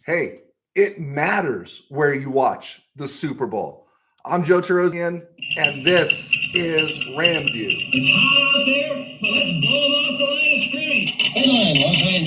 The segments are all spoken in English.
Hey, it matters where you watch the Super Bowl. I'm Joe Terosian, and this is RamView. It's hot out there, but let's blow them off the line of scrimmage. Headline,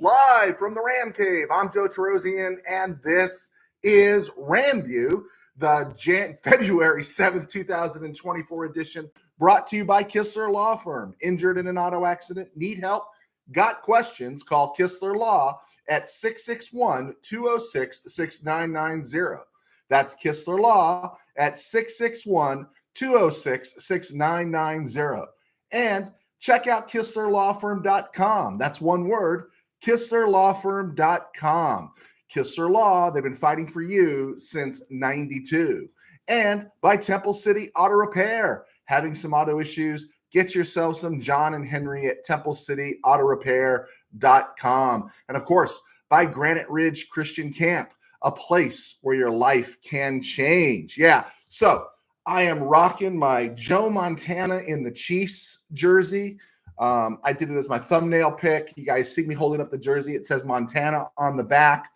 Los Live from the Ram Cave, I'm Joe Terosian, and this is RamView, the February 7th, 2024 edition, brought to you by Kistler Law Firm. Injured in an auto accident? Need help? Got questions? Call Kistler Law at 661-206-6990. That's Kistler Law at 661-206-6990. And check out KistlerLawFirm.com. That's one word, KistlerLawFirm.com. Kistler Law, they've been fighting for you since 92. And by Temple City Auto Repair. Having some auto issues, get yourself some John and Henry at TempleCityAutoRepair.com. And of course, by Granite Ridge Christian Camp, a place where your life can change. Yeah, so I am rocking my Joe Montana in the Chiefs jersey. I did it as my thumbnail pick. You guys see me holding up the jersey. It says Montana on the back.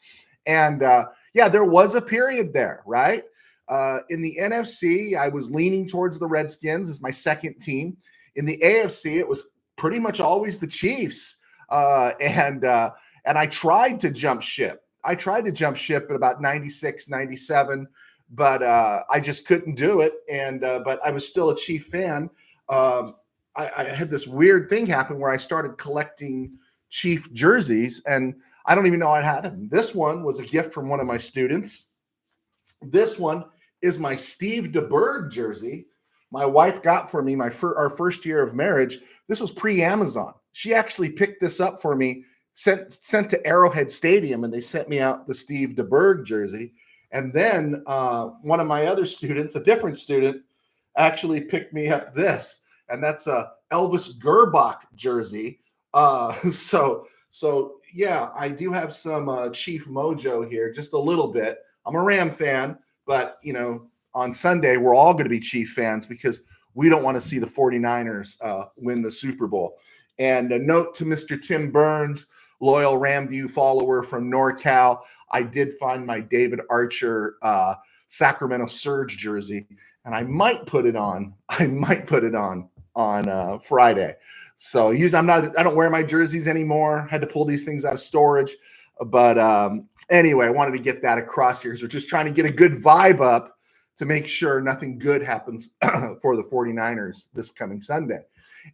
And yeah, there was a period there, right? In the NFC, I was leaning towards the Redskins as my second team. In the AFC, it was pretty much always the Chiefs. And I tried to jump ship. I tried to jump ship at about 96, 97, but I just couldn't do it. And but I was still a Chief fan. I had this weird thing happen where I started collecting Chief jerseys, and I don't even know I had them. This one was a gift from one of my students. This one is my Steve DeBerg jersey my wife got for me our first year of marriage. This was pre-Amazon. She actually picked this up for me, sent to Arrowhead Stadium, and they sent me out the Steve DeBerg jersey. And then one of my other students, a different student, actually picked me up this, and that's a Elvis Gerbach jersey. So yeah, I do have some Chief mojo here, just a little bit. I'm a Ram fan, but on Sunday, we're all going to be Chief fans because we don't want to see the 49ers win the Super Bowl. And a note to Mr. Tim Burns, loyal RamView follower from NorCal, I did find my David Archer Sacramento Surge jersey, and I might put it on. On Friday. So usually I don't wear my jerseys anymore. Had to pull these things out of storage. But anyway, I wanted to get that across here. So we're just trying to get a good vibe up to make sure nothing good happens for the 49ers this coming Sunday.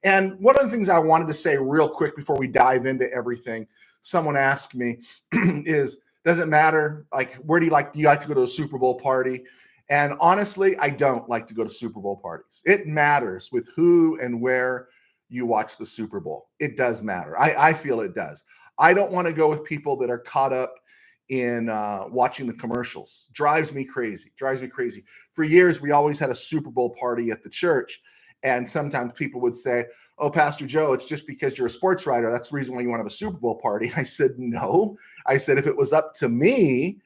And one of the things I wanted to say real quick before we dive into everything, someone asked me is, does it matter? Like, do you like to go to a Super Bowl party? And honestly, I don't like to go to Super Bowl parties. It matters with who and where you watch the Super Bowl. It does matter. I feel it does. I don't want to go with people that are caught up in watching the commercials. Drives me crazy. For years, we always had a Super Bowl party at the church. And sometimes people would say, oh, Pastor Joe, it's just because you're a sports writer. That's the reason why you want to have a Super Bowl party. And I said, no. I said, if it was up to me,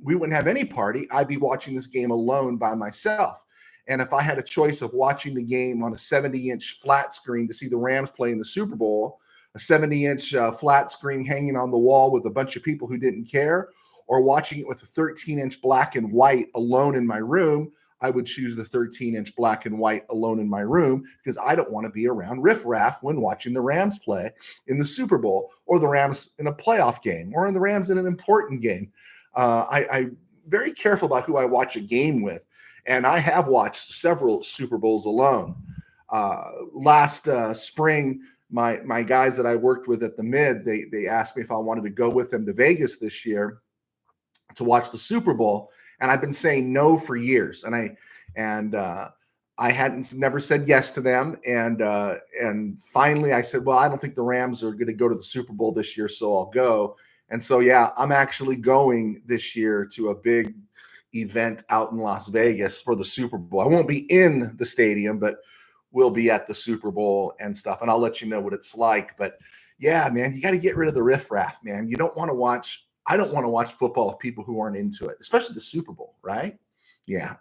we wouldn't have any party. I'd be watching this game alone by myself. And if I had a choice of watching the game on a 70-inch flat screen to see the Rams play in the Super Bowl, a 70-inch flat screen hanging on the wall with a bunch of people who didn't care, or watching it with a 13-inch black and white alone in my room, I would choose the 13-inch black and white alone in my room because I don't want to be around riffraff when watching the Rams play in the Super Bowl, or the Rams in a playoff game, or in the Rams in an important game. I'm very careful about who I watch a game with, and I have watched several Super Bowls alone. Last spring, my guys that I worked with at the Mid, they asked me if I wanted to go with them to Vegas this year to watch the Super Bowl, and I've been saying no for years, and I hadn't never said yes to them, and finally I said, well, I don't think the Rams are going to go to the Super Bowl this year, so I'll go. And so yeah, I'm actually going this year to a big event out in Las Vegas for the Super Bowl. I won't be in the stadium, but we'll be at the Super Bowl and stuff, and I'll let you know what it's like. But yeah, man, you got to get rid of the riffraff, man. You don't want to watch. I don't want to watch football with people who aren't into it, especially the Super Bowl, right? Yeah.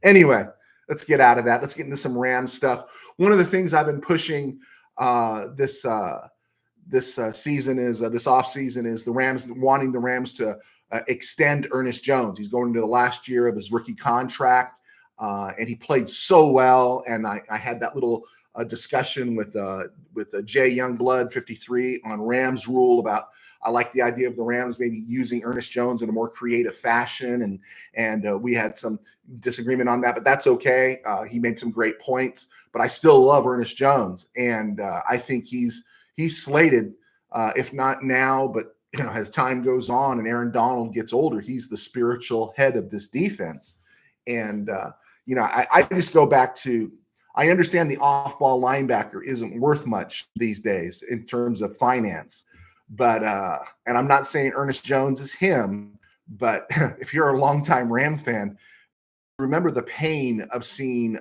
Anyway, let's get out of that. Let's get into some Rams stuff. One of the things I've been pushing this season is this offseason is the Rams wanting the Rams to extend Ernest Jones. He's going into the last year of his rookie contract, and he played so well. And I had that little discussion with Jay Youngblood 53 on Rams Rule about I like the idea of the Rams maybe using Ernest Jones in a more creative fashion, and we had some disagreement on that, but that's okay. He made some great points, but I still love Ernest Jones, and I think he's slated, if not now, but as time goes on and Aaron Donald gets older, he's the spiritual head of this defense. And I just go back to I understand the off-ball linebacker isn't worth much these days in terms of finance. But and I'm not saying Ernest Jones is him, but if you're a longtime Ram fan, remember the pain of seeing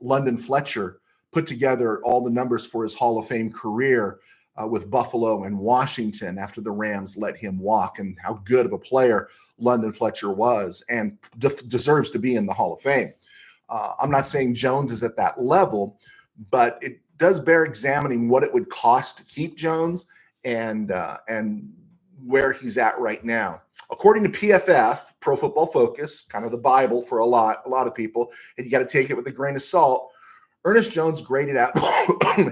London Fletcher put together all the numbers for his Hall of Fame career with Buffalo and Washington after the Rams let him walk, and how good of a player London Fletcher was and deserves to be in the Hall of Fame. I'm not saying Jones is at that level, but it does bear examining what it would cost to keep Jones and where he's at right now. According to PFF, Pro Football Focus, kind of the Bible for a lot of people, and you got to take it with a grain of salt, Ernest Jones graded out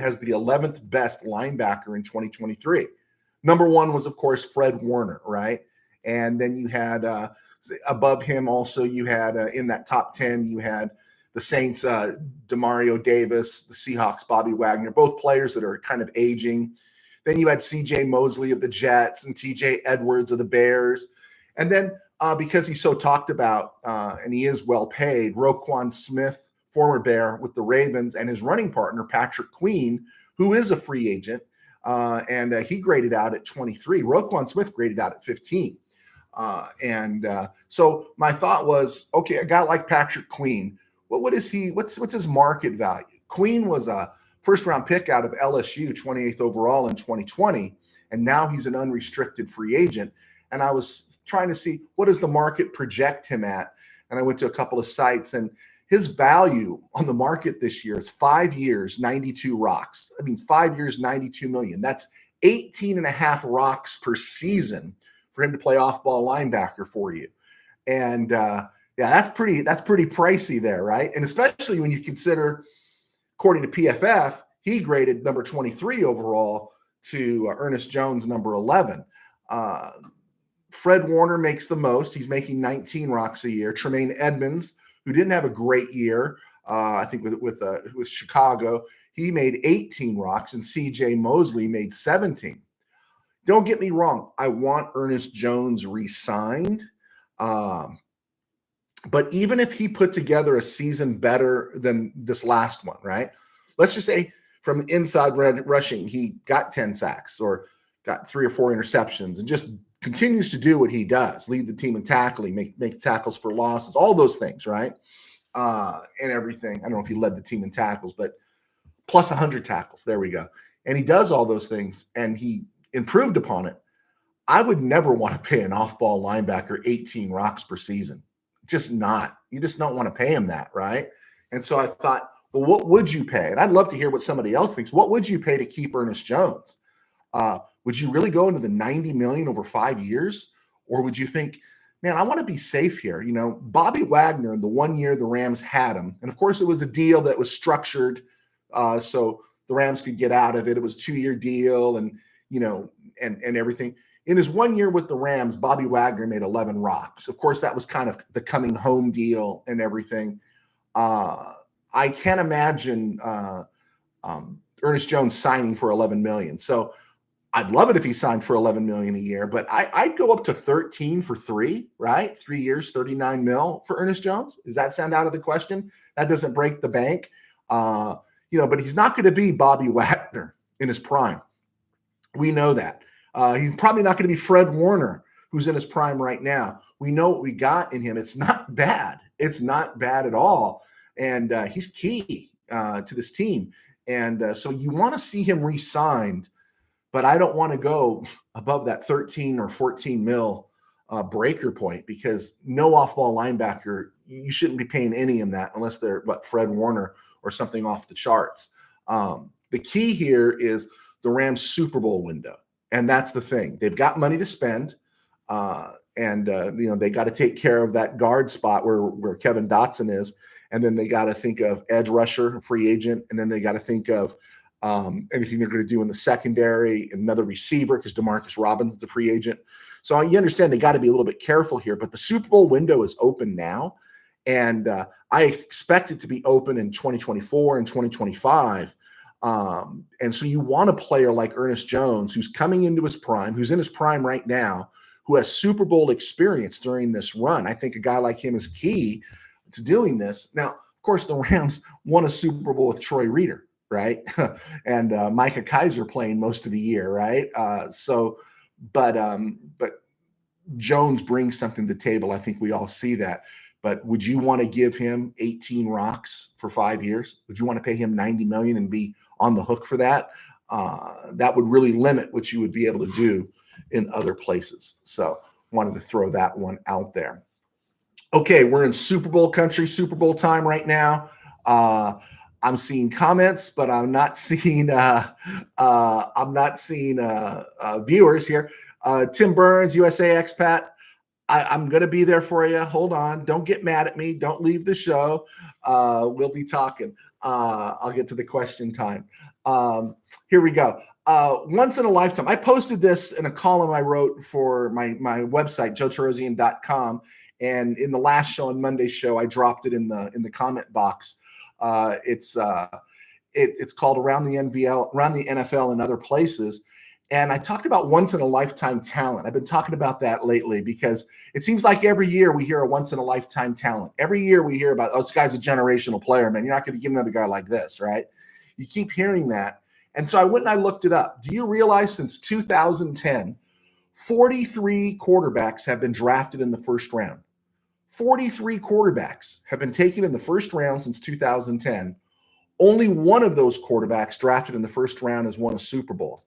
as the 11th best linebacker in 2023. Number one was, of course, Fred Warner, right? And then you had above him also, you had in that top 10, you had the Saints, Demario Davis, the Seahawks, Bobby Wagner, both players that are kind of aging. Then you had C.J. Mosley of the Jets and T.J. Edwards of the Bears. And then because he's so talked about and he is well paid, Roquan Smith, former Bear with the Ravens, and his running partner, Patrick Queen, who is a free agent, and he graded out at 23. Roquan Smith graded out at 15. So my thought was, okay, a guy like Patrick Queen, what is he? What's his market value? Queen was a first-round pick out of LSU, 28th overall in 2020, and now he's an unrestricted free agent. And I was trying to see, what does the market project him at? And I went to a couple of sites, and his value on the market this year is 5 years, 92 rocks. I mean, 5 years, 92 million. That's 18 and a half rocks per season for him to play off-ball linebacker for you. And that's pretty pricey there, right? And especially when you consider, according to PFF, he graded number 23 overall to Ernest Jones, number 11. Fred Warner makes the most. He's making 19 rocks a year. Tremaine Edmonds, who didn't have a great year, I think with Chicago, he made 18 rocks, and C.J. Mosley made 17. Don't get me wrong. I want Ernest Jones re-signed. But even if he put together a season better than this last one, right? Let's just say from inside rushing, he got 10 sacks or got 3 or 4 interceptions and just continues to do what he does, lead the team in tackling, make tackles for losses, all those things, right? And everything. I don't know if he led the team in tackles, but plus 100 tackles. There we go. And he does all those things, and he improved upon it. I would never want to pay an off-ball linebacker 18 rocks per season. Just not. You just don't want to pay him that, right? And so I thought, well, what would you pay? And I'd love to hear what somebody else thinks. What would you pay to keep Ernest Jones? Would you really go into the 90 million over 5 years? Or would you think, man, I want to be safe here? Bobby Wagner, the 1 year the Rams had him, and of course it was a deal that was structured so the Rams could get out of it. It was a 2-year deal and everything. In his 1 year with the Rams, Bobby Wagner made 11 rocks. Of course, that was kind of the coming home deal and everything. I can't imagine Ernest Jones signing for 11 million. So I'd love it if he signed for 11 million a year, but I'd go up to 13 for 3, right? 3 years, 39 mil for Ernest Jones. Does that sound out of the question? That doesn't break the bank. But he's not going to be Bobby Wagner in his prime. We know that. He's probably not going to be Fred Warner, who's in his prime right now. We know what we got in him. It's not bad. It's not bad at all. And he's key to this team. And so you want to see him re-signed, but I don't want to go above that 13 or 14 mil breaker point, because no off-ball linebacker you shouldn't be paying any of that unless they're Fred Warner or something off the charts. The key here is the Rams Super Bowl window. And that's the thing. They've got money to spend. They got to take care of that guard spot where Kevin Dotson is. And then they got to think of edge rusher, free agent. And then they got to think of anything they're going to do in the secondary, another receiver, because Demarcus Robinson's the free agent. So you understand they got to be a little bit careful here. But the Super Bowl window is open now. And I expect it to be open in 2024 and 2025. And so you want a player like Ernest Jones, who's coming into his prime, who's in his prime right now, who has Super Bowl experience during this run. I think a guy like him is key to doing this. Now, of course, the Rams won a Super Bowl with Troy Reeder, right? And Micah Kaiser playing most of the year, right? But Jones brings something to the table. I think we all see that. But would you want to give him 18 rocks for 5 years? Would you want to pay him $90 million and be on the hook for that? That would really limit what you would be able to do in other places. So wanted to throw that one out there. Okay, we're in Super Bowl country, Super Bowl time right now. I'm seeing comments, but I'm not seeing viewers here. Tim Burns, USA expat. I'm going to be there for you. Hold on. Don't get mad at me. Don't leave the show. We'll be talking. I'll get to the question time. Here we go. Once in a lifetime. I posted this in a column I wrote for my website, joetarosian.com. And in the last show, on Monday's show, I dropped it in the comment box. It's called Around the NFL and Other Places. And I talked about once-in-a-lifetime talent. I've been talking about that lately because it seems like every year we hear a once-in-a-lifetime talent. Every year we hear about, oh, this guy's a generational player, man. You're not going to get another guy like this, right? You keep hearing that. And so I went and I looked it up. Do you realize since 2010, 43 quarterbacks have been drafted in the first round? 43 quarterbacks have been taken in the first round since 2010. Only one of those quarterbacks drafted in the first round has won a Super Bowl.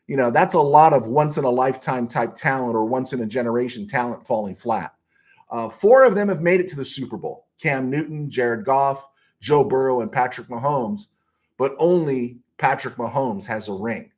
You know, that's a lot of once-in-a-lifetime type talent or once-in-a-generation talent falling flat. 4 of them have made it to the Super Bowl. Cam Newton, Jared Goff, Joe Burrow, and Patrick Mahomes. But only Patrick Mahomes has a ring.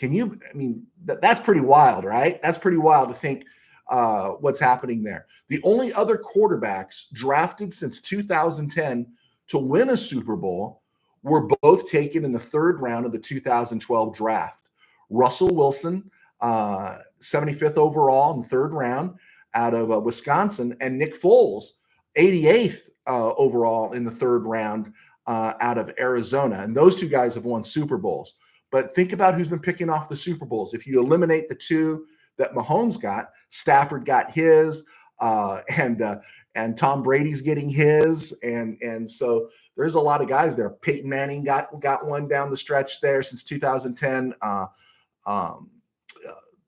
That's pretty wild, right? That's pretty wild to think what's happening there. The only other quarterbacks drafted since 2010 to win a Super Bowl were both taken in the 3rd round of the 2012 draft. Russell Wilson, 75th overall in the 3rd round out of Wisconsin, and Nick Foles, 88th overall in the 3rd round out of Arizona. And those 2 guys have won Super Bowls. But think about who's been picking off the Super Bowls. If you eliminate the 2 that Mahomes got, Stafford got his, and Tom Brady's getting his, and so there's a lot of guys there. Peyton Manning got one down the stretch there since 2010.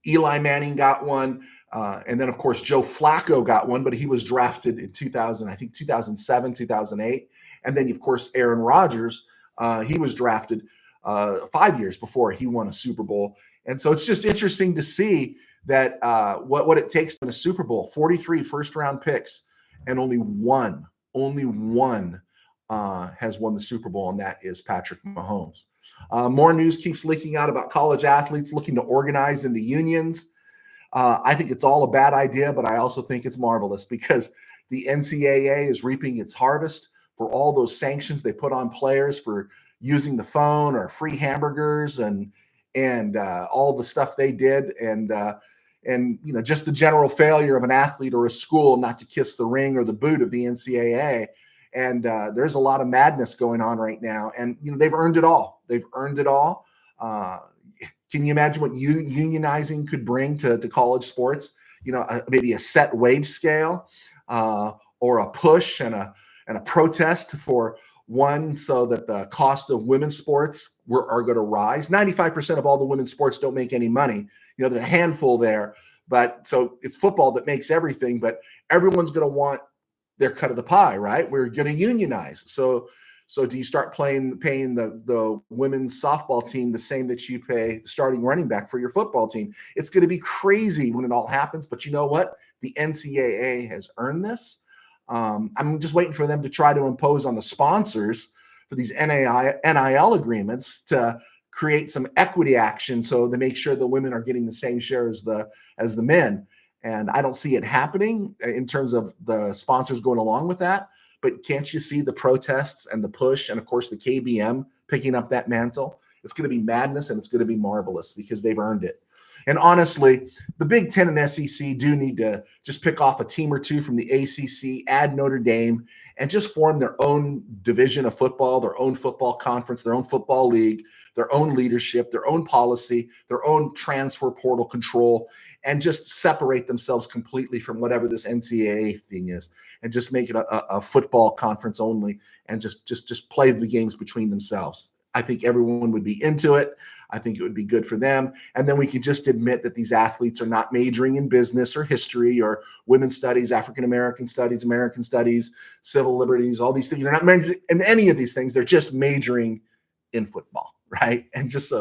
Eli Manning got one. And then, of course, Joe Flacco got one, but he was drafted in 2007, 2008. And then, of course, Aaron Rodgers, he was drafted 5 years before he won a Super Bowl. And so it's just interesting to see that what it takes to win a Super Bowl. 43 first-round picks, and only one has won the Super Bowl, and that is Patrick Mahomes. More news keeps leaking out about college athletes looking to organize into unions. I think it's all a bad idea, but I also think it's marvelous because the NCAA is reaping its harvest for all those sanctions they put on players for using the phone or free hamburgers and all the stuff they did, and just the general failure of an athlete or a school not to kiss the ring or the boot of the NCAA. And there's a lot of madness going on right now. And, they've earned it all. They've earned it all. Can you imagine what unionizing could bring to college sports? Maybe a set wage scale or a push and a protest for one, so that the cost of women's sports are going to rise. 95% of all the women's sports don't make any money. There's a handful there. But so it's football that makes everything. But everyone's going to want their cut of the pie, right? We're going to unionize. So do you start paying the women's softball team the same that you pay the starting running back for your football team? It's going to be crazy when it all happens. But you know what? The NCAA has earned this. I'm just waiting for them to try to impose on the sponsors for these NIL agreements to create some equity action so they make sure the women are getting the same share as the men. And I don't see it happening in terms of the sponsors going along with that. But can't you see the protests and the push and, of course, the KBM picking up that mantle? It's going to be madness, and it's going to be marvelous because they've earned it. And honestly, the Big Ten and SEC do need to just pick off a team or two from the ACC, add Notre Dame, and just form their own division of football, their own football conference, their own football league, their own leadership, their own policy, their own transfer portal control, and just separate themselves completely from whatever this NCAA thing is, and just make it a football conference only, and just play the games between themselves. I think everyone would be into it. I think it would be good for them. And then we can just admit that these athletes are not majoring in business or history or women's studies, African-American studies, American studies, civil liberties, all these things. They're not majoring in any of these things. They're just majoring in football, right? And just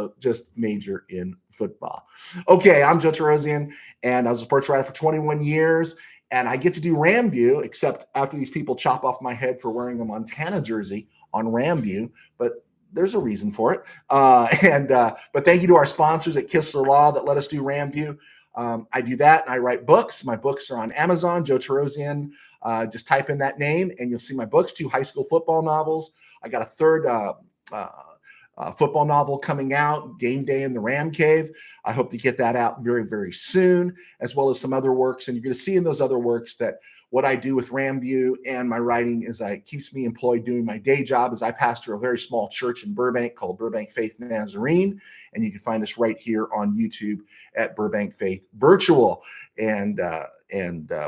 major in football. Okay, I'm Joe Tarosian, and I was a sports writer for 21 years. And I get to do RamView, except after these people chop off my head for wearing a Montana jersey on RamView. But there's a reason for it. But thank you to our sponsors at Kistler Law that let us do RamView. I do that, and I write books. My books are on Amazon, Joe Tarosian. Just type in that name, and you'll see my books, 2 high school football novels. I got a third football novel coming out, Game Day in the Ram Cave. I hope to get that out very, very soon, as well as some other works. And you're going to see in those other works that what I do with RamView and my writing is keeps me employed doing my day job as I pastor a very small church in Burbank called Burbank Faith Nazarene. And you can find us right here on YouTube at Burbank Faith Virtual. And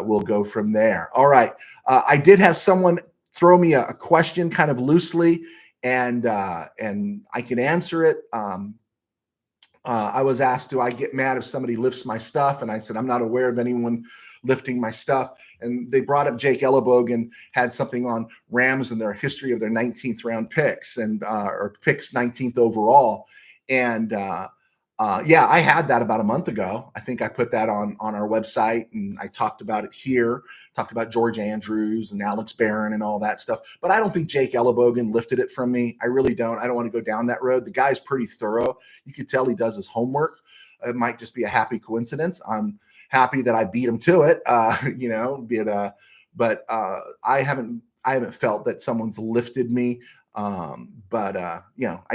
we'll go from there. All right. I did have someone throw me a question kind of loosely, and I can answer it. I was asked, do I get mad if somebody lifts my stuff? And I said, I'm not aware of anyone lifting my stuff. And they brought up Jake Ellenbogen had something on Rams and their history of their 19th round picks or picks 19th overall. And yeah, I had that about a month ago. I think I put that on our website, and I talked about it here, talked about George Andrews and Alex Barron and all that stuff. But I don't think Jake Ellenbogen lifted it from me. I really don't. I don't want to go down that road. The guy's pretty thorough. You could tell he does his homework. It might just be a happy coincidence. I'm happy that I beat him to it, but I haven't felt that someone's lifted me. I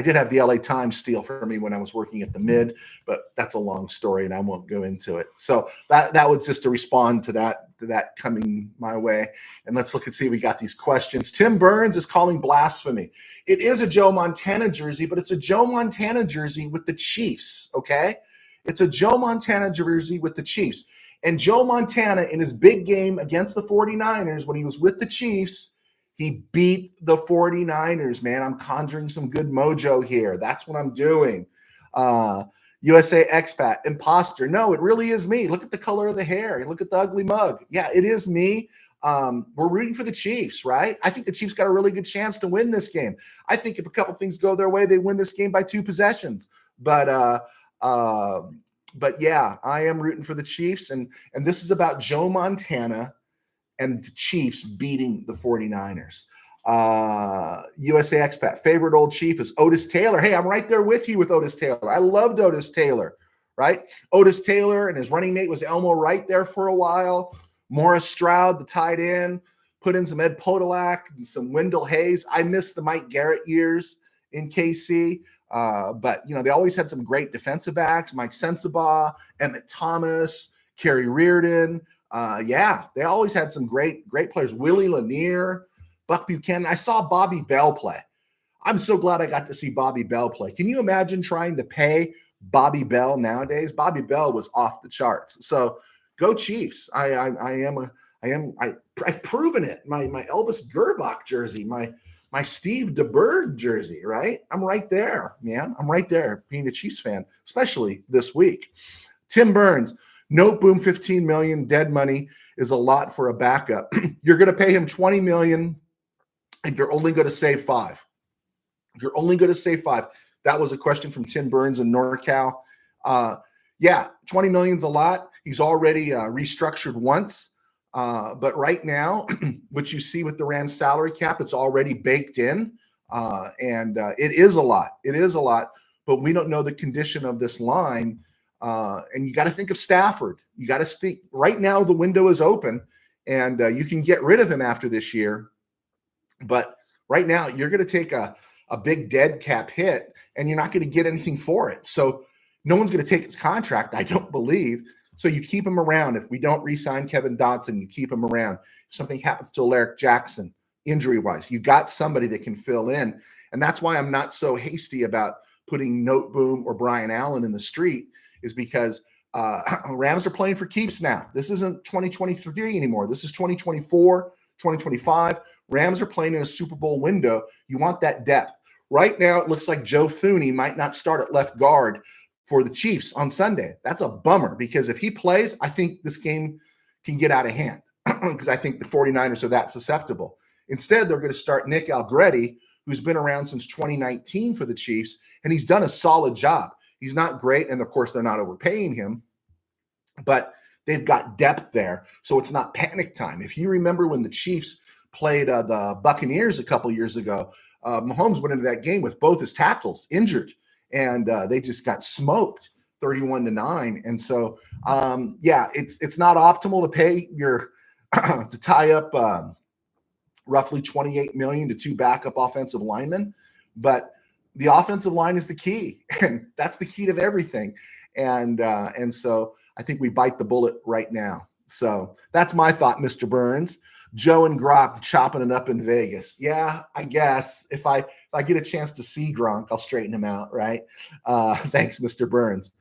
did have the LA Times steal for me when I was working at the Mid, but that's a long story and I won't go into it. So that was just to respond to that coming my way. And let's look and see if we got these questions. Tim Burns is calling blasphemy. It is a Joe Montana jersey, but it's a Joe Montana jersey with the Chiefs. Okay. It's a Joe Montana jersey with the Chiefs. And Joe Montana, in his big game against the 49ers, when he was with the Chiefs, he beat the 49ers, man. I'm conjuring some good mojo here. That's what I'm doing. USA expat, imposter. No, it really is me. Look at the color of the hair. Look at the ugly mug. Yeah, it is me. We're rooting for the Chiefs, right? I think the Chiefs got a really good chance to win this game. I think if a couple things go their way, they win this game by 2 possessions. But yeah, I am rooting for the Chiefs. And this is about Joe Montana and the Chiefs beating the 49ers. USA expat, favorite old Chief is Otis Taylor. Hey, I'm right there with you with Otis Taylor. I loved Otis Taylor, right? Otis Taylor and his running mate was Elmo Wright there for a while. Morris Stroud, the tight end, put in some Ed Podolak and some Wendell Hayes. I miss the Mike Garrett years in KC. But, they always had some great defensive backs, Mike Sensabaugh, Emmett Thomas, Kerry Reardon. They always had some great players. Willie Lanier, Buck Buchanan. I saw Bobby Bell play. I'm so glad I got to see Bobby Bell play. Can you imagine trying to pay Bobby Bell nowadays? Bobby Bell was off the charts. So go Chiefs. I've proven it. My Elvis Gerbach jersey, my Steve DeBerg jersey, right? I'm right there, man. I'm right there being a Chiefs fan, especially this week. Tim Burns, note boom, 15 million dead money is a lot for a backup. You're going to pay him 20 million and you're only going to save 5. You're only going to save 5. That was a question from Tim Burns in NorCal. 20 million's a lot. He's already restructured once. But right now, what you see with the Rams salary cap, it's already baked in. It is a lot. It is a lot, but we don't know the condition of this line. And you got to think of Stafford. You got to think right now, the window is open and you can get rid of him after this year. But right now, you're going to take a big dead cap hit and you're not going to get anything for it. So no one's going to take his contract, I don't believe. So you keep him around. If we don't re-sign Kevin Dotson, you keep him around. If something happens to Alaric Jackson, injury-wise, you got somebody that can fill in. And that's why I'm not so hasty about putting Noteboom or Brian Allen in the street, is because Rams are playing for keeps now. This isn't 2023 anymore. This is 2024, 2025. Rams are playing in a Super Bowl window. You want that depth. Right now, it looks like Joe Thuney might not start at left guard for the Chiefs on Sunday. That's a bummer, because if he plays, I think this game can get out of hand because I think the 49ers are that susceptible. Instead, they're going to start Nick Algretti, who's been around since 2019 for the Chiefs, and he's done a solid job. He's not great, and of course, they're not overpaying him, but they've got depth there, so it's not panic time. If you remember when the Chiefs played the Buccaneers a couple years ago, Mahomes went into that game with both his tackles injured, and they just got smoked 31-9. And so, it's not optimal to pay your to tie up roughly $28 million to two backup offensive linemen, but the offensive line is the key, and that's the key to everything. And so I think we bite the bullet right now. So that's my thought, Mr. Burns. Joe and Gronk chopping it up in Vegas. Yeah, I guess if I get a chance to see Gronk, I'll straighten him out, right? Thanks, Mr. Burns.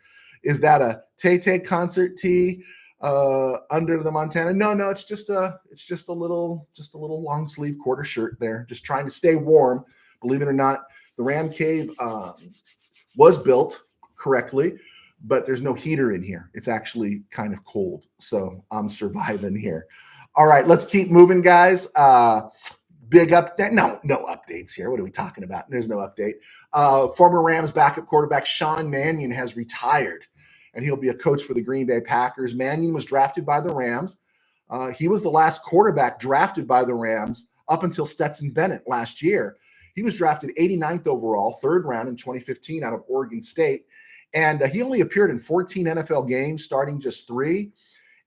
Is that a Tay-Tay concert tee under the Montana? No, it's just a little long sleeve quarter shirt there. Just trying to stay warm. Believe it or not, the Ram Cave was built correctly, but there's no heater in here. It's actually kind of cold, so I'm surviving here. All right, let's keep moving, guys. Big update. No updates here. What are we talking about? There's no update. Former Rams backup quarterback Sean Mannion has retired, and he'll be a coach for the Green Bay Packers. Mannion was drafted by the Rams. He was the last quarterback drafted by the Rams up until Stetson Bennett last year. He was drafted 89th overall, third round in 2015 out of Oregon State. And he only appeared in 14 NFL games, starting just 3.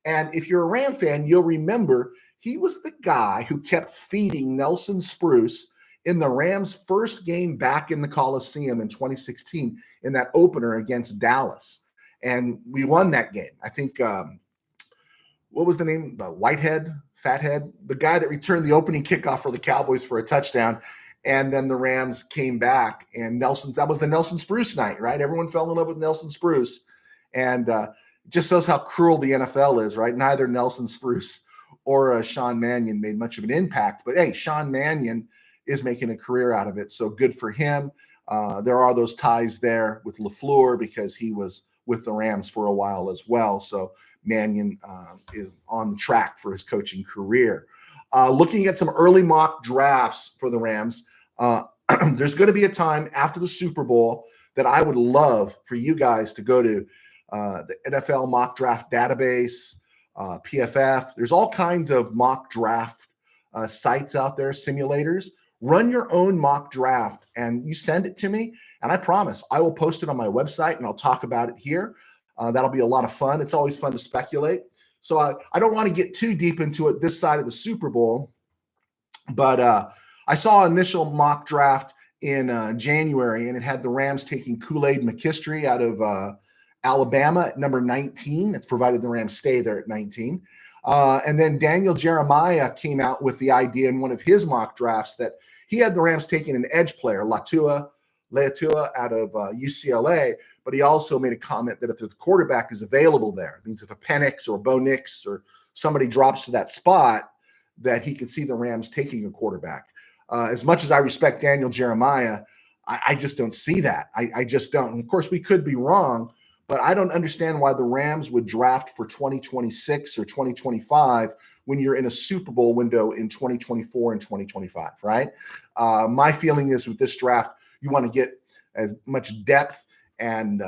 And if you're a Ram fan, you'll remember he was the guy who kept feeding Nelson Spruce in the Rams' first game back in the Coliseum in 2016 in that opener against Dallas. And we won that game. I think, what was the name? Fathead, the guy that returned the opening kickoff for the Cowboys for a touchdown. And then the Rams came back, and that was the Nelson Spruce night, right? Everyone fell in love with Nelson Spruce. And just shows how cruel the NFL is, right? Neither Nelson Spruce or Sean Mannion made much of an impact. But, hey, Sean Mannion is making a career out of it, so good for him. There are those ties there with LaFleur because he was with the Rams for a while as well. So Mannion is on the track for his coaching career. Looking at some early mock drafts for the Rams, there's going to be a time after the Super Bowl that I would love for you guys to go to the NFL mock draft database, PFF. There's all kinds of mock draft sites out there, simulators. Run your own mock draft and you send it to me, and I promise I will post it on my website and I'll talk about it here. That'll be a lot of fun. It's always fun to speculate. So I don't want to get too deep into it this side of the Super Bowl, but I saw an initial mock draft in January, and it had the Rams taking Kool-Aid McKinstry out of Alabama at number 19. That's provided the Rams stay there at 19. And then Daniel Jeremiah came out with the idea in one of his mock drafts that he had the Rams taking an edge player, Leatua out of UCLA, but he also made a comment that if the quarterback is available there, it means if a Penix or Bo Nix or somebody drops to that spot, that he could see the Rams taking a quarterback. As much as I respect Daniel Jeremiah, I just don't see that. I just don't. And of course, we could be wrong, but I don't understand why the Rams would draft for 2026 or 2025 when you're in a Super Bowl window in 2024 and 2025, right? My feeling is with this draft, you want to get as much depth and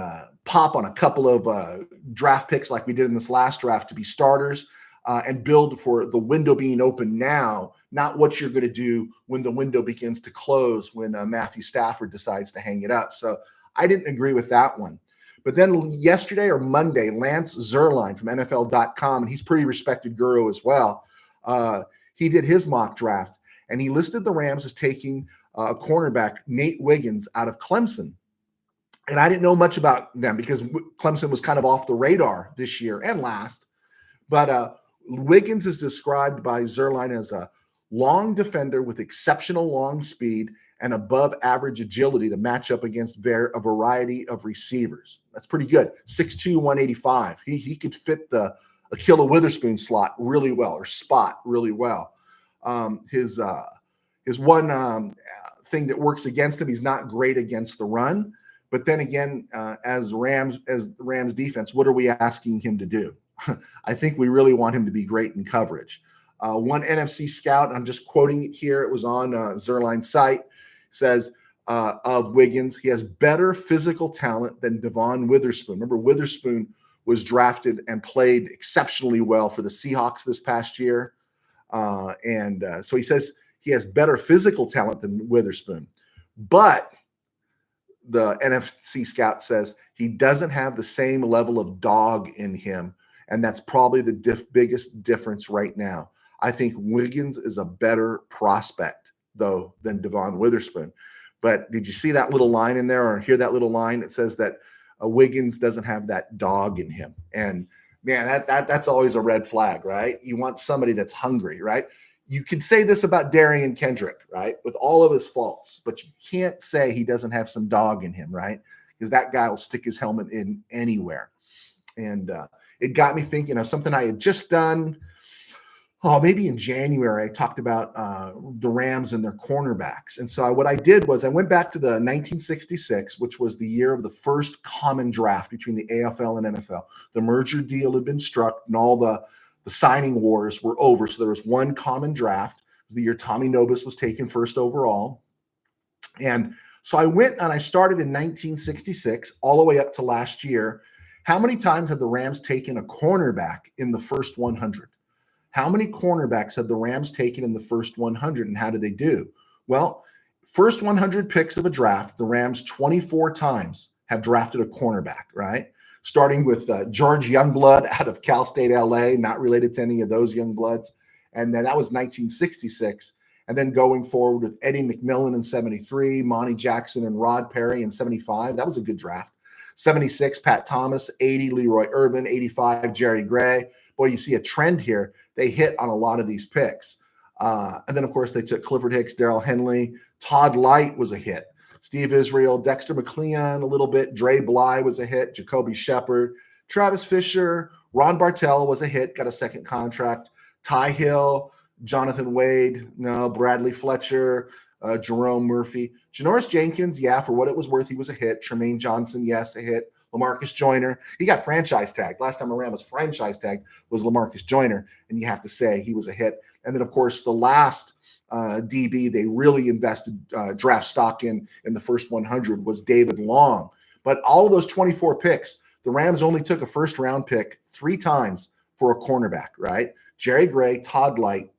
pop on a couple of draft picks like we did in this last draft to be starters. and build for the window being open now, not what you're going to do when the window begins to close when Matthew Stafford decides to hang it up. So I didn't agree with that one. But then yesterday or Monday, Lance Zierlein from NFL.com, and he's a pretty respected guru as well, he did his mock draft, and he listed the Rams as taking a cornerback, Nate Wiggins, out of Clemson. And I didn't know much about them because Clemson was kind of off the radar this year and last. But Wiggins is described by Zierlein as a long defender with exceptional long speed and above average agility to match up against a variety of receivers. That's pretty good. 6'2", 185. He could fit the Ahkello Witherspoon slot really well, or spot really well. His one thing that works against him, he's not great against the run. But then again, as the Rams defense, what are we asking him to do? I think we really want him to be great in coverage. One NFC scout, I'm just quoting it here, it was on Zierlein's site, says of Wiggins, he has better physical talent than Devon Witherspoon. Remember, Witherspoon was drafted and played exceptionally well for the Seahawks this past year. So he says he has better physical talent than Witherspoon. But the NFC scout says he doesn't have the same level of dog in him. And that's probably the biggest difference right now. I think Wiggins is a better prospect, though, than Devon Witherspoon. But did you see that little line in there or hear that little line that says that Wiggins doesn't have that dog in him? And, man, that's always a red flag, right? You want somebody that's hungry, right? You can say this about Darian Kendrick, right, with all of his faults, but you can't say he doesn't have some dog in him, right? Because that guy will stick his helmet in anywhere. And it got me thinking of something I had just done. Maybe in January, I talked about the Rams and their cornerbacks. And so what I did was I went back to the 1966, which was the year of the first common draft between the AFL and NFL. The merger deal had been struck and all the signing wars were over. So there was one common draft. It was the year Tommy Nobis was taken first overall. And so I went and I started in 1966 all the way up to last year. How many times had the Rams taken a cornerback in the first 100? How many cornerbacks had the Rams taken in the first 100, and how did they do? Well, first 100 picks of a draft, the Rams 24 times have drafted a cornerback, right? Starting with George Youngblood out of Cal State LA, not related to any of those Youngbloods. And then that was 1966. And then going forward with Eddie McMillan in 73, Monty Jackson and Rod Perry in 75. That was a good draft. 76, Pat Thomas. 80, Leroy Irvin. 85, Jerry Gray. Boy, you see a trend here. They hit on a lot of these picks. And then, of course, they took Clifford Hicks, Darrell Henley. Todd Light was a hit. Steve Israel, Dexter McCleon a little bit. Dre Bly was a hit. Jacoby Shepard. Travis Fisher. Ron Bartell was a hit. Got a second contract. Ty Hill. Jonathan Wade. No. Bradley Fletcher. Jerome Murphy. Janoris Jenkins, yeah, for what it was worth, he was a hit. Tremaine Johnson, yes, a hit. LaMarcus Joyner, he got franchise tagged. Last time a Ram was franchise tagged was LaMarcus Joyner, and you have to say he was a hit. And then, of course, the last DB they really invested draft stock in the first 100 was David Long. But all of those 24 picks, the Rams only took a first-round pick 3 times for a cornerback, right? Jerry Gray, Todd Light,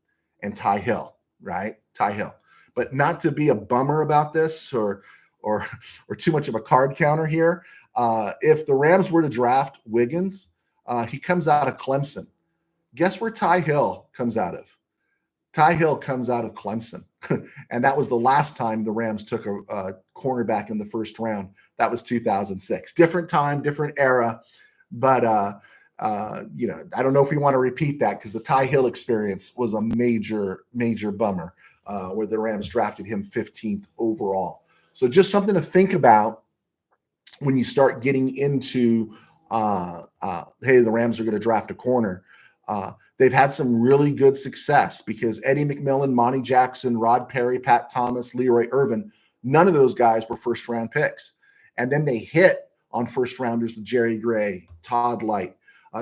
and Ty Hill, right? Ty Hill. But not to be a bummer about this or too much of a card counter here. If the Rams were to draft Wiggins, he comes out of Clemson. Guess where Ty Hill comes out of? Ty Hill comes out of Clemson. And that was the last time the Rams took a cornerback in the first round. That was 2006. Different time, different era. But, I don't know if we want to repeat that because the Ty Hill experience was a major, major bummer where the Rams drafted him 15th overall. So just something to think about when you start getting into, hey, the Rams are going to draft a corner. They've had some really good success because Eddie McMillan, Monty Jackson, Rod Perry, Pat Thomas, Leroy Irvin, none of those guys were first-round picks. And then they hit on first-rounders with Jerry Gray, Todd Light.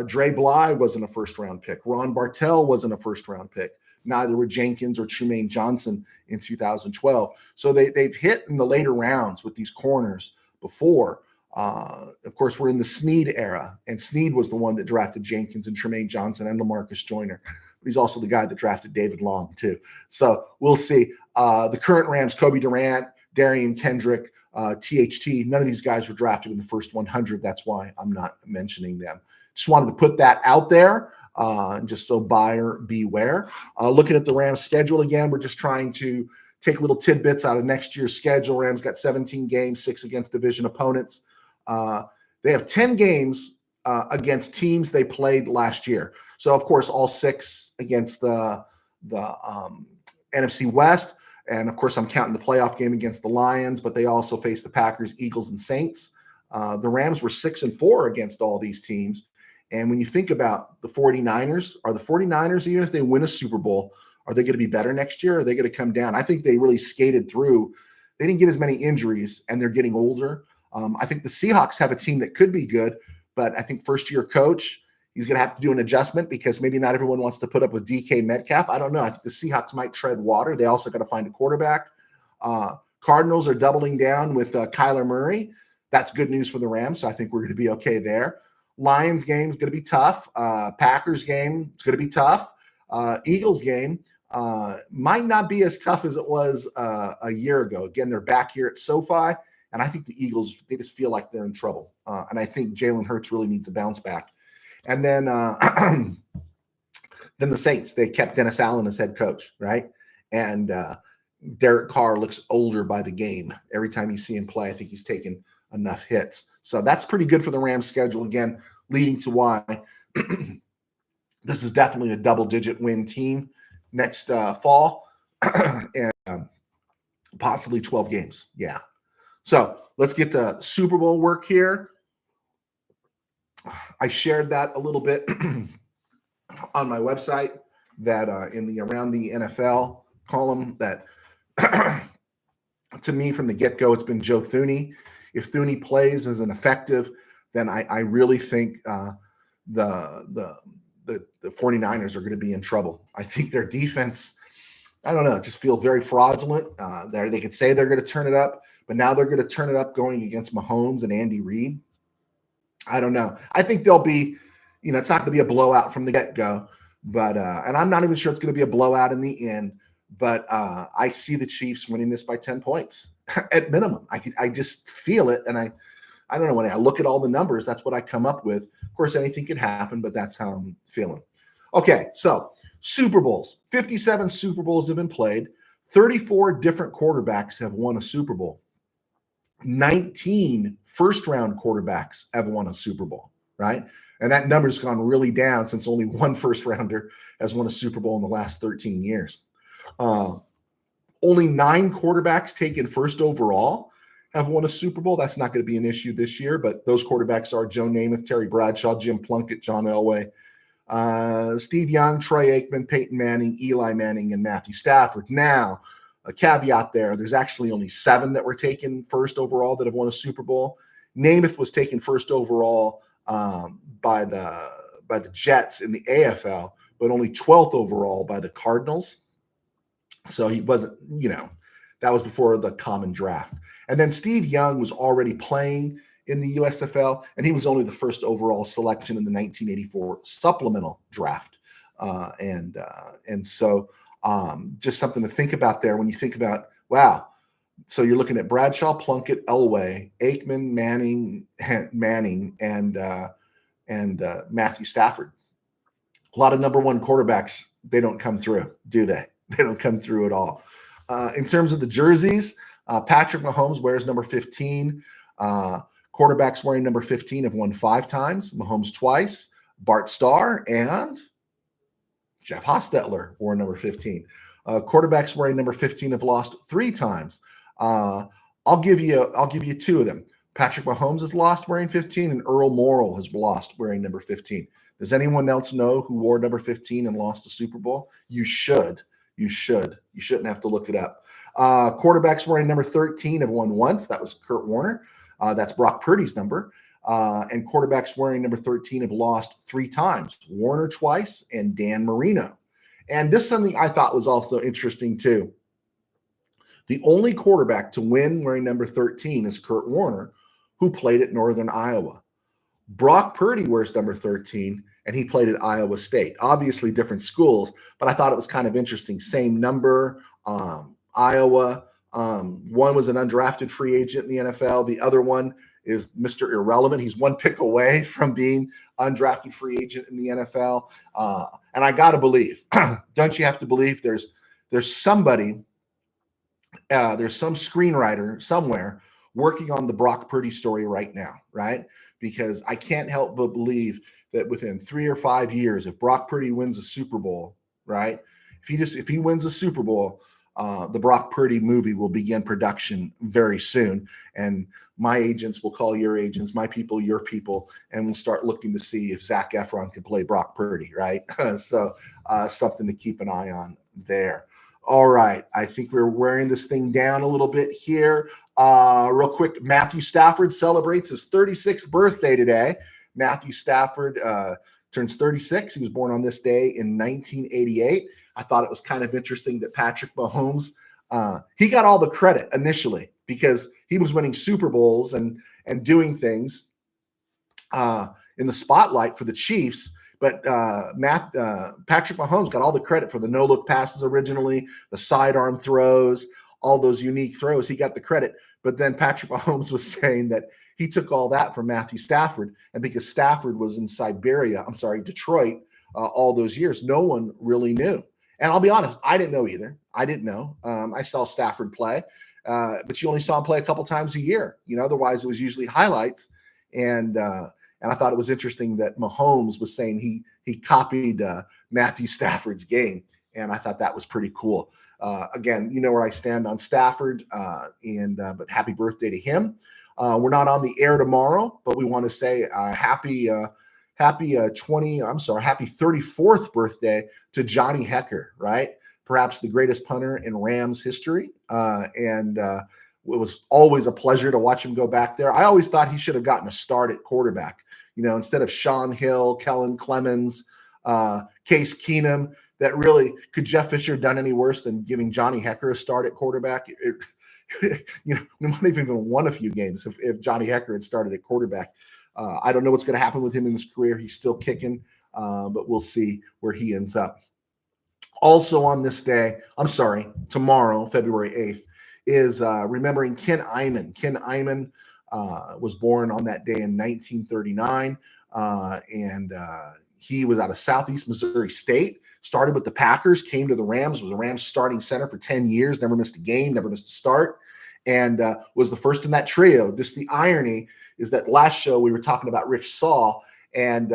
Dre Bly wasn't a first-round pick. Ron Bartell wasn't a first-round pick. Neither were Jenkins or Tremaine Johnson in 2012. So they've hit in the later rounds with these corners before. Of course, we're in the Snead era, and Snead was the one that drafted Jenkins and Tremaine Johnson and LaMarcus Joyner. But he's also the guy that drafted David Long, too. So we'll see. The current Rams, Kobe Durant, Darian Kendrick, THT, none of these guys were drafted in the first 100. That's why I'm not mentioning them. Just wanted to put that out there, just so buyer beware. Looking at the Rams schedule again, we're just trying to take little tidbits out of next year's schedule. Rams got 17 games, 6 against division opponents. They have 10 games against teams they played last year. So, of course, all 6 against the NFC West. And, of course, I'm counting the playoff game against the Lions, but they also faced the Packers, Eagles, and Saints. The Rams were 6-4 against all these teams. And when you think about the 49ers, are the 49ers, even if they win a Super Bowl, are they going to be better next year? Or are they going to come down? I think they really skated through. They didn't get as many injuries, and they're getting older. I think the Seahawks have a team that could be good, but I think first-year coach, he's going to have to do an adjustment because maybe not everyone wants to put up with DK Metcalf. I don't know. I think the Seahawks might tread water. They also got to find a quarterback. Cardinals are doubling down with Kyler Murray. That's good news for the Rams, so I think we're going to be okay there. Lions game is going to be tough. Packers game is going to be tough. Eagles game might not be as tough as it was a year ago. Again, they're back here at SoFi, and I think the Eagles, they just feel like they're in trouble. And I think Jalen Hurts really needs a bounce back. And then then the Saints, they kept Dennis Allen as head coach, right? And Derek Carr looks older by the game. Every time you see him play, I think he's taken enough hits. So that's pretty good for the Rams schedule, again, leading to why this is definitely a double-digit win team next fall and possibly 12 games. Yeah. So let's get to Super Bowl work here. I shared that a little bit on my website, that in the Around the NFL column, that to me from the get-go, it's been Joe Thuney. If Thuney plays as an effective, then I really think the 49ers are going to be in trouble. I think their defense, I don't know, just feel very fraudulent. They could say they're going to turn it up, but now they're going to turn it up going against Mahomes and Andy Reid. I don't know. I think they'll be, it's not going to be a blowout from the get-go, but and I'm not even sure it's going to be a blowout in the end, but I see the Chiefs winning this by 10 points at minimum. I just feel it, and I don't know, when I look at all the numbers, that's what I come up with. Of course, anything could happen, but that's how I'm feeling. Okay, so Super Bowls. 57 Super Bowls have been played. 34 different quarterbacks have won a Super Bowl. 19 first-round quarterbacks have won a Super Bowl, right? And that number's gone really down since only one first-rounder has won a Super Bowl in the last 13 years. Only 9 quarterbacks taken first overall have won a Super Bowl. That's not going to be an issue this year, but those quarterbacks are Joe Namath, Terry Bradshaw, Jim Plunkett, John Elway, Steve Young, Troy Aikman, Peyton Manning, Eli Manning, and Matthew Stafford. Now, a caveat there, there's actually only 7 that were taken first overall that have won a Super Bowl. Namath was taken first overall by the Jets in the AFL, but only 12th overall by the Cardinals. So he wasn't, that was before the common draft. And then Steve Young was already playing in the USFL, and he was only the first overall selection in the 1984 supplemental draft. And so just something to think about there when you think about, wow, so you're looking at Bradshaw, Plunkett, Elway, Aikman, Manning, and Matthew Stafford. A lot of number one quarterbacks, they don't come through, do they? They don't come through at all. In terms of the jerseys, Patrick Mahomes wears number 15. Quarterbacks wearing number 15 have won 5 times. Mahomes twice. Bart Starr and Jeff Hostetler wore number 15. Quarterbacks wearing number 15 have lost 3 times. I'll give you 2 of them. Patrick Mahomes has lost wearing 15, and Earl Morrall has lost wearing number 15. Does anyone else know who wore number 15 and lost a Super Bowl? You should. You shouldn't have to look it up. Quarterbacks wearing number 13 have won once. That was Kurt Warner. That's Brock Purdy's number. And quarterbacks wearing number 13 have lost 3 times. Warner twice and Dan Marino. And this is something I thought was also interesting too. The only quarterback to win wearing number 13 is Kurt Warner, who played at Northern Iowa. Brock Purdy wears number 13, and he played at Iowa State. Obviously different schools, but I thought it was kind of interesting. Same number, Iowa. One was an undrafted free agent in the NFL. The other one is Mr. Irrelevant. He's one pick away from being undrafted free agent in the NFL. And I got to believe, don't you have to believe there's somebody, there's some screenwriter somewhere working on the Brock Purdy story right now, right? Because I can't help but believe that within 3 or 5 years, if Brock Purdy wins a Super Bowl, right? If he wins a Super Bowl, the Brock Purdy movie will begin production very soon. And my agents will call your agents, my people, your people, and we'll start looking to see if Zac Efron can play Brock Purdy, right? So something to keep an eye on there. All right. I think we're wearing this thing down a little bit here. Real quick, Matthew Stafford celebrates his 36th birthday today. Matthew Stafford turns 36. He was born on this day in 1988. I thought it was kind of interesting that Patrick Mahomes, he got all the credit initially because he was winning Super Bowls and doing things in the spotlight for the Chiefs. But Patrick Mahomes got all the credit for the no-look passes originally, the sidearm throws, all those unique throws. He got the credit. But then Patrick Mahomes was saying that he took all that from Matthew Stafford. And because Stafford was in Detroit, all those years, no one really knew. And I'll be honest, I didn't know either. I didn't know. I saw Stafford play, but you only saw him play a couple times a year. Otherwise it was usually highlights. And I thought it was interesting that Mahomes was saying he copied Matthew Stafford's game, and I thought that was pretty cool. Again, you know where I stand on Stafford, but happy birthday to him. We're not on the air tomorrow, but we want to say happy 34th birthday to Johnny Hekker, right? Perhaps the greatest punter in Rams history. It was always a pleasure to watch him go back there. I always thought he should have gotten a start at quarterback, instead of Sean Hill, Kellen Clemens, Case Keenum. That really, could Jeff Fisher have done any worse than giving Johnny Hekker a start at quarterback? We might have even won a few games if Johnny Hekker had started at quarterback. I don't know what's going to happen with him in his career. He's still kicking, but we'll see where he ends up. Also on this day, tomorrow, February 8th, is remembering Ken Iman. Ken Iman was born on that day in 1939, and he was out of Southeast Missouri State. Started with the Packers, came to the Rams, was the Rams starting center for 10 years, never missed a game, never missed a start, and was the first in that trio. Just the irony is that last show we were talking about Rich Saul, and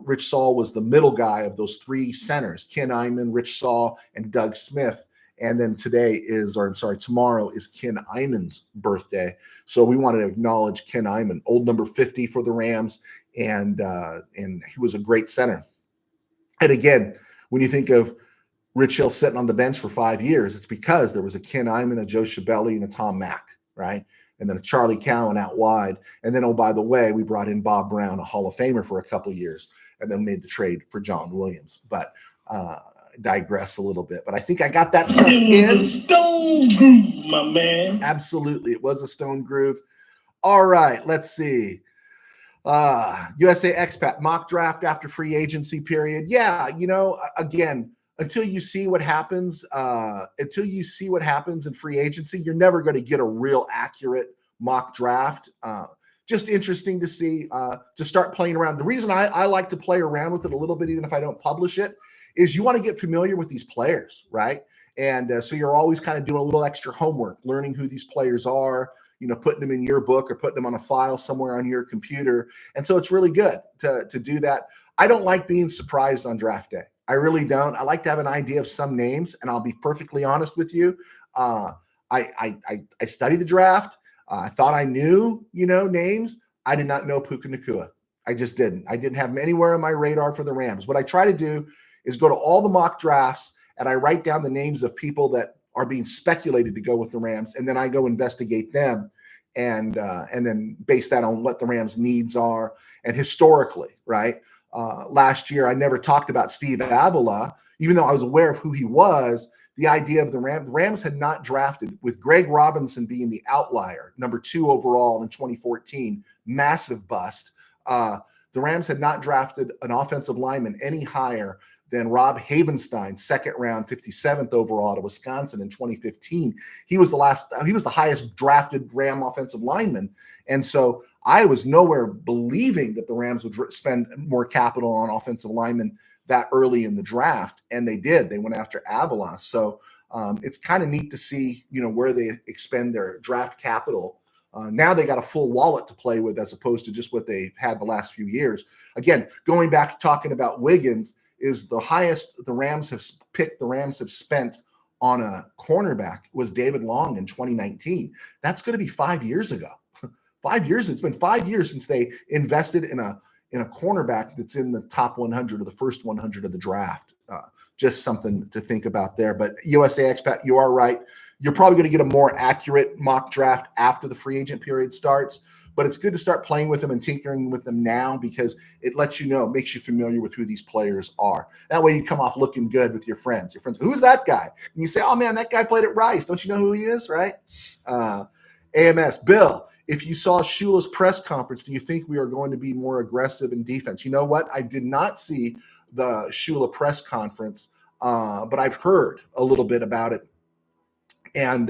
Rich Saul was the middle guy of those three centers, Ken Iman, Rich Saul, and Doug Smith. And then tomorrow is Ken Iman's birthday. So we wanted to acknowledge Ken Iman, old number 50 for the Rams, and he was a great center. And again, when you think of Rich Hill sitting on the bench for 5 years, it's because there was a Ken Iman, a Joe Schiavelli, and a Tom Mack, right? And then a Charlie Cowan out wide. And then, oh, by the way, we brought in Bob Brown, a Hall of Famer, for a couple of years, and then made the trade for John Williams. But digress a little bit. But I think I got that stuff in. Stone groove, my man. Absolutely. It was a stone groove. All right, let's see. USA Expat mock draft after free agency period. Yeah, again, until you see what happens in free agency, you're never going to get a real accurate mock draft. Just interesting to see, to start playing around. The reason I like to play around with it a little bit, even if I don't publish it, is you want to get familiar with these players, right? And so you're always kind of doing a little extra homework, learning who these players are, putting them in your book or putting them on a file somewhere on your computer. And so it's really good to do that. I don't like being surprised on draft day. I really don't. I like to have an idea of some names, and I'll be perfectly honest with you. I studied the draft. I thought I knew, names. I did not know Puka Nacua. I just didn't. I didn't have him anywhere on my radar for the Rams. What I try to do is go to all the mock drafts, and I write down the names of people that are being speculated to go with the Rams, and then I go investigate them and then base that on what the Rams' needs are and historically, right? Last year, I never talked about Steve Avila, even though I was aware of who he was, the idea of the Rams had not drafted, with Greg Robinson being the outlier, number 2 overall in 2014, massive bust. The Rams had not drafted an offensive lineman any higher than Rob Havenstein, second round, 57th overall to Wisconsin in 2015. He was the highest drafted Ram offensive lineman. And so I was nowhere believing that the Rams would spend more capital on offensive linemen that early in the draft. And they did. They went after Avila. So it's kind of neat to see, where they expend their draft capital. Now they got a full wallet to play with as opposed to just what they've had the last few years. Again, going back to talking about Wiggins, is the highest the Rams have spent on a cornerback was David Long in 2019. That's going to be 5 years ago. 5 years. It's been 5 years since they invested in a cornerback that's in the top 100 or the first 100 of the draft. Just something to think about there. But USA Expat, you are right. You're probably going to get a more accurate mock draft after the free agent period starts. But it's good to start playing with them and tinkering with them now because it lets you know, makes you familiar with who these players are. That way you come off looking good with your friends. Your friends, who's that guy? And you say, oh, man, that guy played at Rice. Don't you know who he is, right? AMS, Bill, if you saw Shula's press conference, do you think we are going to be more aggressive in defense? You know what? I did not see the Shula press conference, but I've heard a little bit about it. And,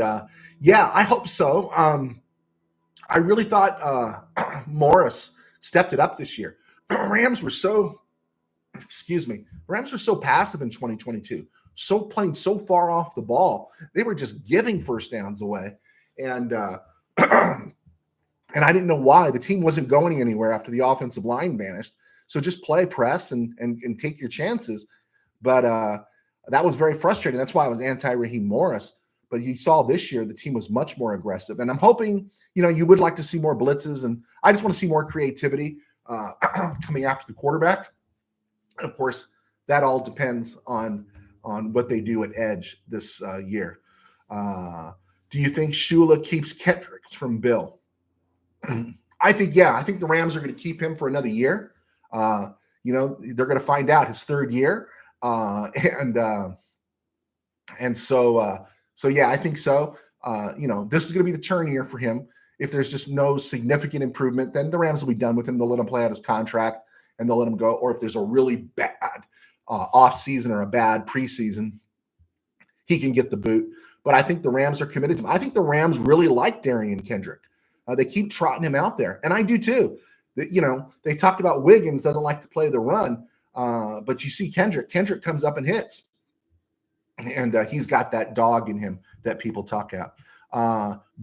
yeah, I hope so. I really thought Morris stepped it up this year. Rams were so passive in 2022, playing so far off the ball. They were just giving first downs away. And and I didn't know why. The team wasn't going anywhere after the offensive line vanished. So just play press and take your chances. But that was very frustrating. That's why I was anti-Raheem Morris. But you saw this year the team was much more aggressive. And I'm hoping, you would like to see more blitzes. And I just want to see more creativity coming after the quarterback. And, of course, that all depends on what they do at edge this year. Do you think Shula keeps Kendricks from Bill? I think the Rams are going to keep him for another year. They're going to find out his third year. So yeah, I think so. This is going to be the turn year for him. If there's just no significant improvement, then the Rams will be done with him. They'll let him play out his contract and they'll let him go. Or if there's a really bad off season or a bad preseason, he can get the boot. But I think the Rams are committed to him. I think the Rams really like Darian Kendrick. They keep trotting him out there, and I do too. They talked about Wiggins doesn't like to play the run, but you see Kendrick. Kendrick comes up and hits. And he's got that dog in him that people talk about.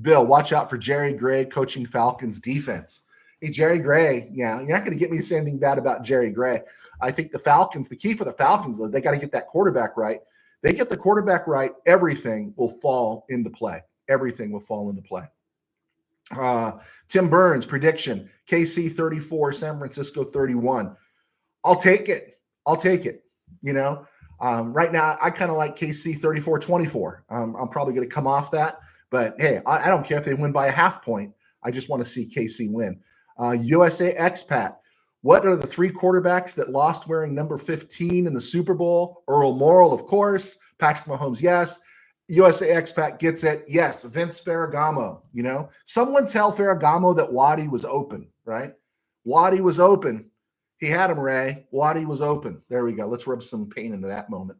Bill, watch out for Jerry Gray coaching Falcons defense. Hey, Jerry Gray, yeah, you're not going to get me to say anything bad about Jerry Gray. I think the key for the Falcons is they got to get that quarterback right. They get the quarterback right, everything will fall into play. Everything will fall into play. Tim Burns, prediction, KC 34, San Francisco 31. I'll take it. Right now, I kind of like KC 34-24. I'm probably going to come off that. But, hey, I don't care if they win by a half point. I just want to see KC win. USA Expat, what are the 3 quarterbacks that lost wearing number 15 in the Super Bowl? Earl Morrall, of course. Patrick Mahomes, yes. USA Expat gets it. Yes, Vince Ferragamo. Someone tell Ferragamo that Waddy was open, right? Waddy was open. He had him, Ray. Waddy was open. There we go. Let's rub some pain into that moment.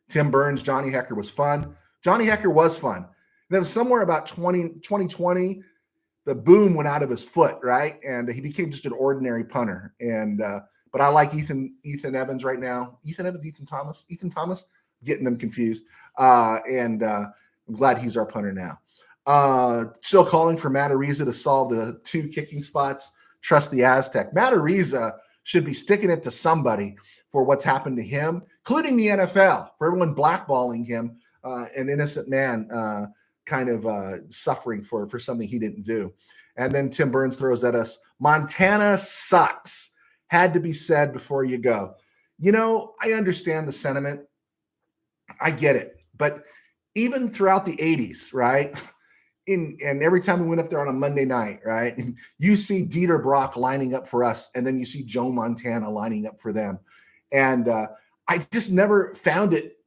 Tim Burns, Johnny Hecker was fun. Johnny Hecker was fun. And then somewhere about 2020, the boom went out of his foot, right? And he became just an ordinary punter. But I like Ethan Evans right now. Ethan Thomas, getting them confused. I'm glad he's our punter now. Still calling for Matt Ariza to solve the 2 kicking spots. Trust the Aztec. Matt Ariza should be sticking it to somebody for what's happened to him, including the NFL, for everyone blackballing him, an innocent man suffering for something he didn't do. And then Tim Burns throws at us, Montana sucks. Had to be said before you go. I understand the sentiment. I get it. But even throughout the 80s, right? And every time we went up there on a Monday night, right, you see Dieter Brock lining up for us, and then you see Joe Montana lining up for them. And I just never found it.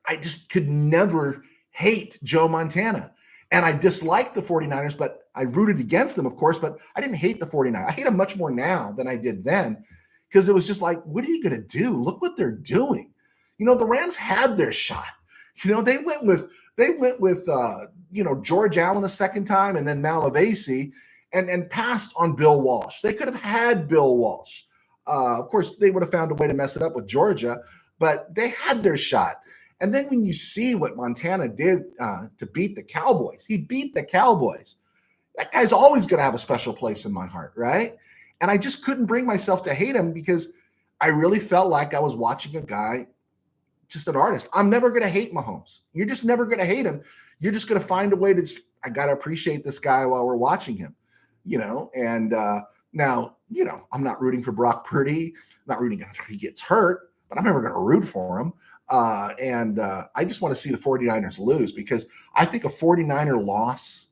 I just could never hate Joe Montana. And I disliked the 49ers, but I rooted against them, of course, but I didn't hate the 49ers. I hate them much more now than I did then, because it was just like, what are you going to do? Look what they're doing. The Rams had their shot. They went with George Allen a second time and then Malavasi and passed on Bill Walsh. They could have had Bill Walsh. Of course, they would have found a way to mess it up with Georgia, but they had their shot. And then when you see what Montana did to beat the Cowboys, he beat the Cowboys. That guy's always going to have a special place in my heart, right? And I just couldn't bring myself to hate him because I really felt like I was watching a guy, just an artist. I'm never going to hate Mahomes. You're just never going to hate him. You're just going to find a way to I got to appreciate this guy while we're watching him, And now, I'm not rooting for Brock Purdy. I'm not rooting until he gets hurt, but I'm never going to root for him. And I just want to see the 49ers lose because I think a 49er loss,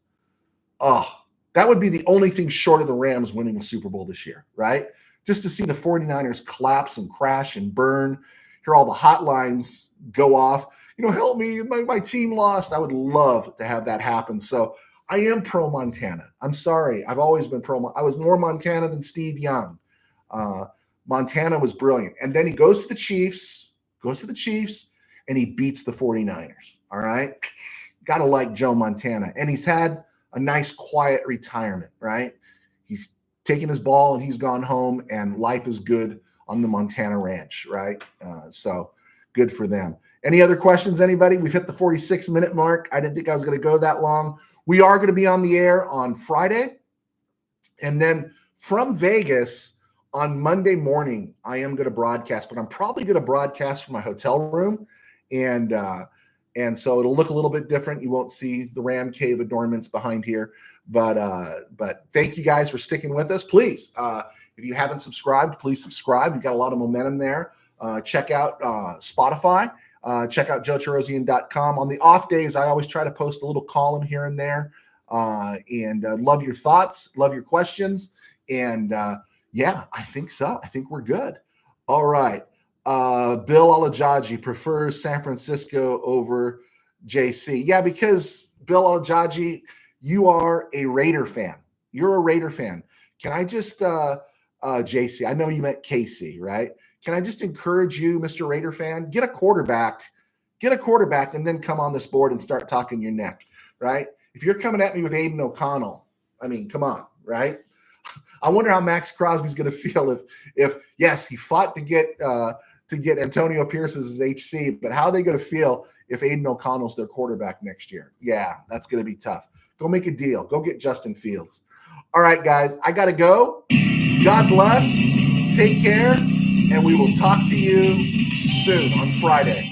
that would be the only thing short of the Rams winning the Super Bowl this year, right? Just to see the 49ers collapse and crash and burn, hear all the hotlines go off, help me, my team lost. I would love to have that happen. So I am pro Montana. I'm sorry. I've always been pro. I was more Montana than Steve Young. Montana was brilliant. And then he goes to the Chiefs, and he beats the 49ers. All right. Got to like Joe Montana. And he's had a nice, quiet retirement, right? He's taken his ball and he's gone home, and life is good on the Montana ranch, right? So good for them. Any other questions, anybody? We've hit the 46-minute mark. I didn't think I was going to go that long. We are going to be on the air on Friday. And then from Vegas on Monday morning, I am going to broadcast, but I'm probably going to broadcast from my hotel room. And so it'll look a little bit different. You won't see the Ram Cave adornments behind here. But thank you guys for sticking with us. Please, if you haven't subscribed, please subscribe. We've got a lot of momentum there. Check out Spotify. Check out joechirosian.com. On the off days, I always try to post a little column here and there. And love your thoughts, love your questions. And yeah, I think so. I think we're good. All right. Bill Alajaji prefers San Francisco over JC. Yeah, because Bill Alajaji, you are a Raider fan. You're a Raider fan. Can I just, JC, I know you meant KC, right? Can I just encourage you, Mr. Raider fan, get a quarterback, and then come on this board and start talking your neck, right? If you're coming at me with Aiden O'Connell, I mean, come on, right? I wonder how Max Crosby's going to feel if yes, he fought to get Antonio Pierce as his HC, but how are they going to feel if Aiden O'Connell's their quarterback next year? Yeah, that's going to be tough. Go make a deal. Go get Justin Fields. All right, guys, I got to go. God bless. Take care. And we will talk to you soon on Friday.